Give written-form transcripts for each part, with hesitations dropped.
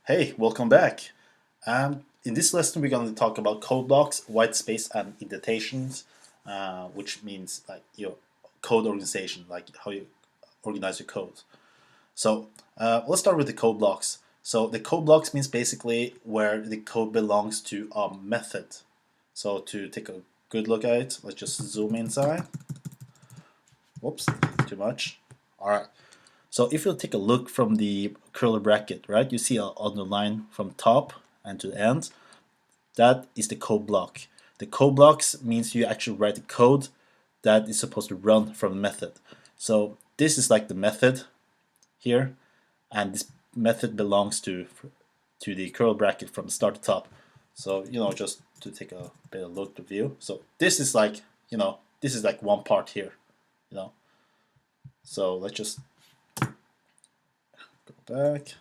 Hey, welcome back. In this lesson, we're going to talk about code blocks, whitespace, and indentations, which means like your code organization, like how you organize your code. So let's start with the code blocks. So the code blocks means basically where the code belongs to a method. So to take a good look at it, let's just zoom inside. Whoops, too much. All right. So if you take a look from the curly bracket, right, you see on the line from top and to the end, that is the code block. The code blocks means you actually write the code that is supposed to run from the method. So this is like the method here, and this method belongs to the curly bracket from start to top. So just to take a better look to view. So this is like this is like one part here, you know. So let's just go back.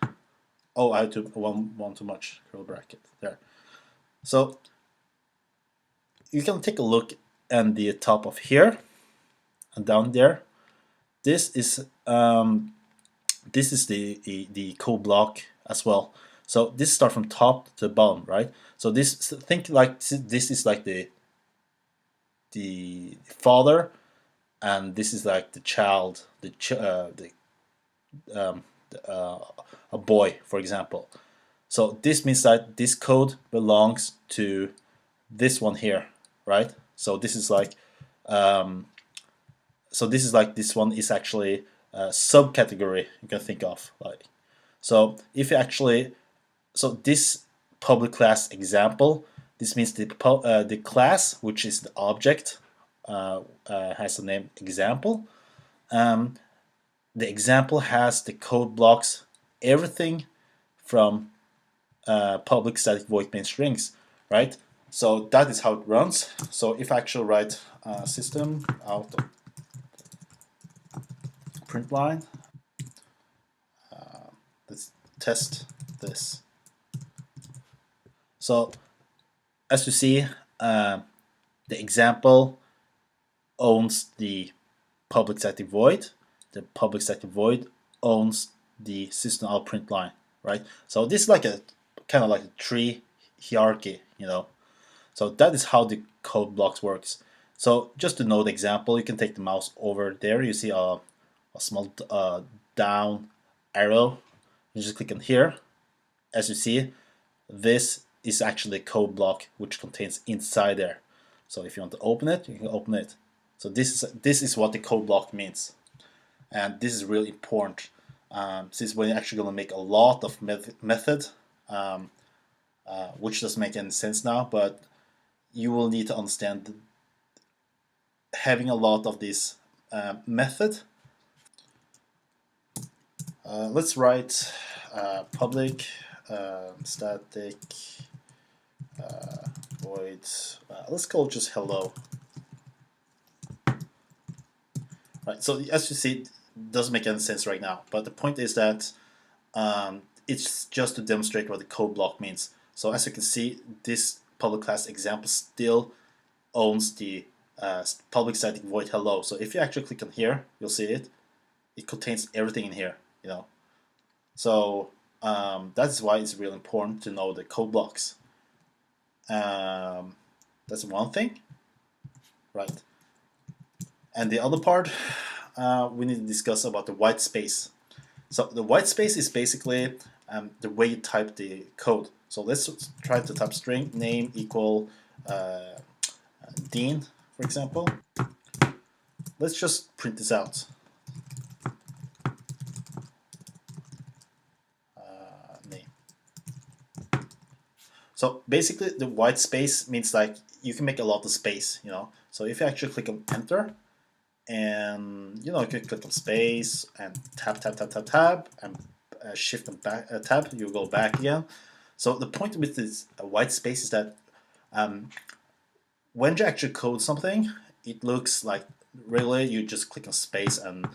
Oh, I had to one too much curly bracket there. So you can take a look at the top of here and down there. This is the code block as well. So this start from top to bottom, right? So this think like this is like the father, and this is like the child, a boy, for example. So this means that this code belongs to this one here, right? So this is like this one is actually a subcategory you can think of, like. So if you actually, so this public class example, this means the class, which is the object, has the name example. The example has the code blocks, everything from public static void main strings, right? So that is how it runs. So if I actually write system out of print line, let's test this. So as you see, the example owns the public static void. The public static void owns the system out print line, right? So this is like a kind of like a tree hierarchy, So that is how the code blocks works. So just to know the example, you can take the mouse over there. You see a small down arrow. You just click on here. As you see, this is actually a code block which contains inside there. So if you want to open it, you can open it. So this is what the code block means, and this is really important since we're actually going to make a lot of method, which doesn't make any sense now, but you will need to understand having a lot of this method. Let's write public static void. Let's call it just hello. Right. So as you see, it doesn't make any sense right now. But the point is that it's just to demonstrate what the code block means. So as you can see, this public class example still owns the public static void hello. So if you actually click on here, you'll see it. It contains everything in here, So that's why it's really important to know the code blocks. That's one thing, right? And the other part, we need to discuss about the white space. So the white space is basically the way you type the code. So let's try to type string name equal Dean, for example. Let's just print this out. Name. So basically, the white space means like you can make a lot of space, So if you actually click on enter, and you can click on space and tab, and shift and back tab, you go back again. So the point with this white space is that when you actually code something, it looks like really you just click on space and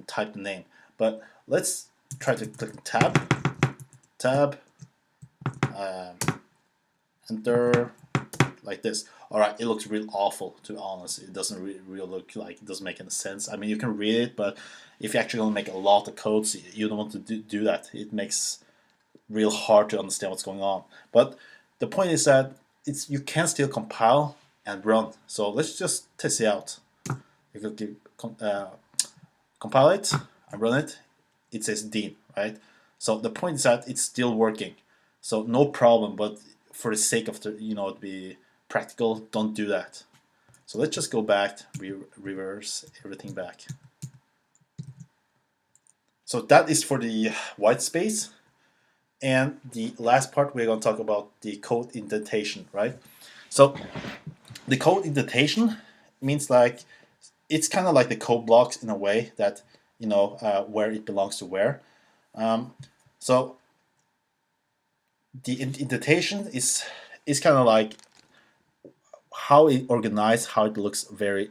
type the name. But let's try to click on tab, enter, like this. All right, it looks real awful, to be honest. It doesn't really look like, it doesn't make any sense. I mean, you can read it, but if you actually want to make a lot of codes, you don't want to do that. It makes real hard to understand what's going on. But the point is that you can still compile and run. So let's just test it out. You can compile it and run it. It says Dean, right? So the point is that it's still working. So no problem. But for the sake of to be practical, don't do that. So let's just go back, reverse everything back. So that is for the white space. And the last part, we're going to talk about the code indentation, right? So the code indentation means like it's kind of like the code blocks in a way that where it belongs to where. So the indentation is kind of like how it organized, how it looks very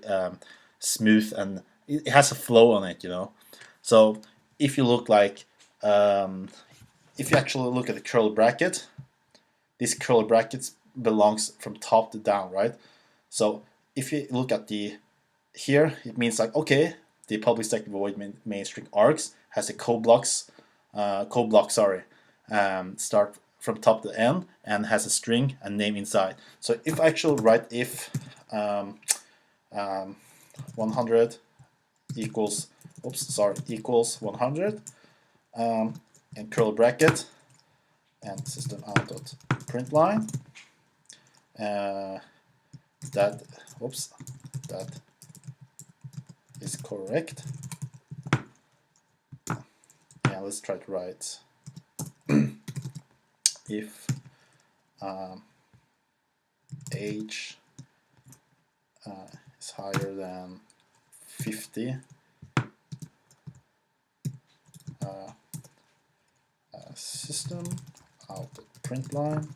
smooth, and it has a flow on it, So if you look like if you actually look at the curly bracket, this curly bracket belongs from top to down, right? So if you look at the here, it means like, okay, the public static void main string args has a code block, start from top to end and has a string and name inside. So if I actually write if 100 equals equals 100 and curly bracket and system out dot print line that is correct. Yeah, let's try to write if age is higher than 50, system out print line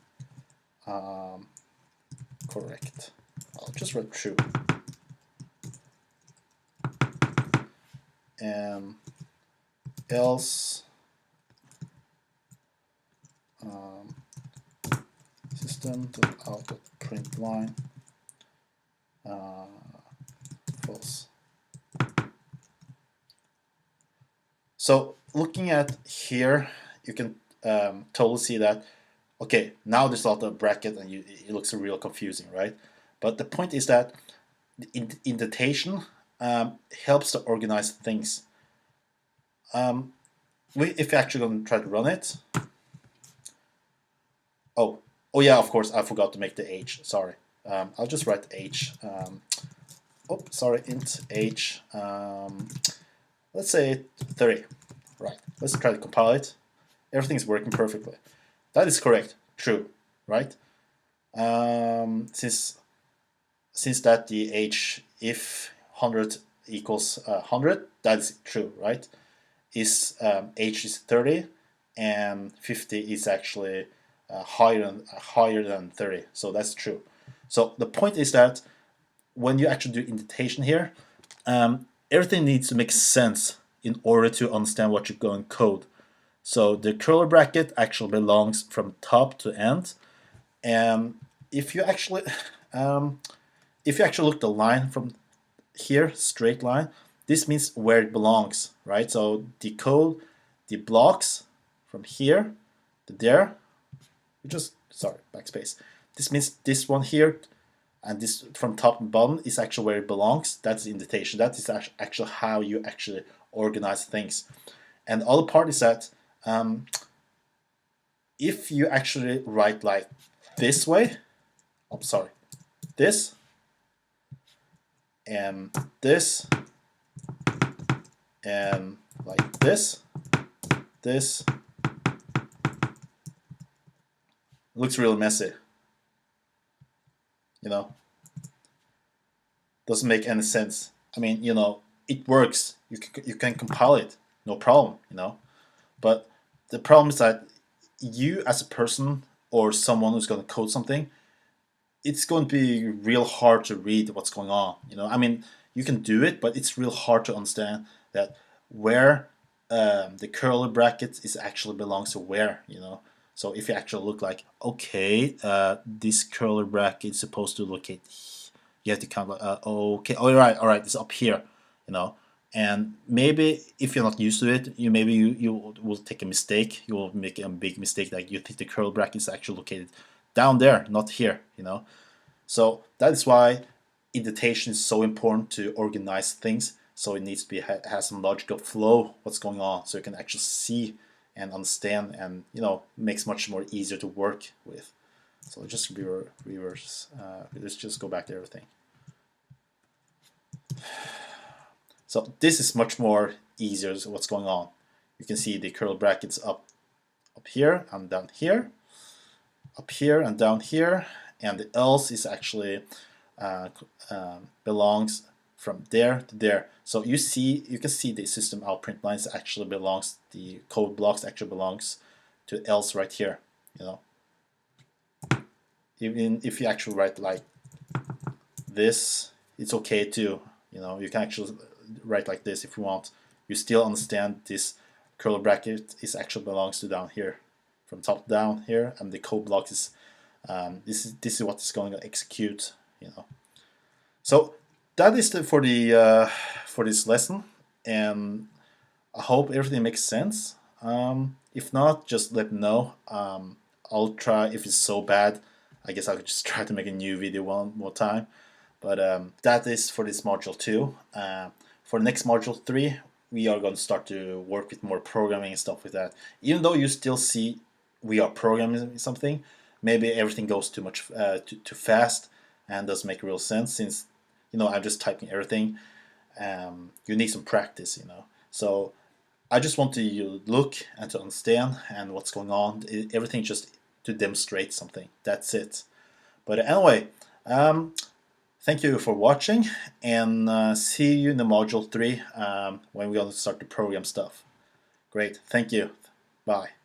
correct. I'll just write true. And else system out print line false. So looking at here, you can totally see that, okay, now there's a lot of bracket and it looks real confusing, right? But the point is that the indentation helps to organize things. If you're actually going to try to run it, oh yeah, of course, I forgot to make the age. Sorry, I'll just write age. Int age. Let's say 30. Right. Let's try to compile it. Everything's working perfectly. That is correct. True. Right. Since that the age, if 100 equals 100, that's true, right? Is age is 30 and 50 is actually higher than 30, so that's true. So the point is that when you actually do indentation here, everything needs to make sense in order to understand what you're going to code. So the curly bracket actually belongs from top to end, and if you actually look the line from here, straight line, this means where it belongs, right? So the code, the blocks from here to there, backspace. This means this one here and this from top and bottom is actually where it belongs. That's the indentation. That is actually how you actually organize things. And the other part is that if you actually write like this way, this and this and like this looks really messy, doesn't make any sense. I mean, it works, you can compile it, no problem, but the problem is that you as a person or someone who's going to code something, it's going to be real hard to read what's going on. I mean, you can do it, but it's real hard to understand that where the curly bracket is actually belongs to where. So if you actually look like, okay, this curly bracket is supposed to locate, you have to kind of okay, all right, it's up here. And maybe if you're not used to it, you will take a mistake. You will make a big mistake, like you think the curl bracket is actually located down there, not here. So that is why indentation is so important to organize things. So it needs to be has some logical flow, what's going on, so you can actually see and understand, and makes much more easier to work with. So just reverse. Let's just go back to everything. So this is much more easier. So what's going on? You can see the curl brackets up here and down here, up here and down here, and the else is actually belongs from there to there. So you can see the system out print lines actually belongs, the code blocks actually belongs to else right here. Even if you actually write like this, it's okay too. You can actually write like this if you want. You still understand this curly bracket is actually belongs to down here, from top down here, and the code block is this is what is going to execute. So that is for this lesson, and I hope everything makes sense. If not, just let me know. I'll try. If it's so bad, I guess I'll just try to make a new video one more time. But that is for this module 2. For the next module 3, we are going to start to work with more programming and stuff like that. Even though you still see we are programming something, maybe everything goes too much too fast and doesn't make real sense, since I'm just typing everything. You need some practice, So I just want to look and to understand and what's going on. Everything just to demonstrate something. That's it. But anyway, thank you for watching, and see you in the module 3 when we're going to start to program stuff. Great. Thank you. Bye.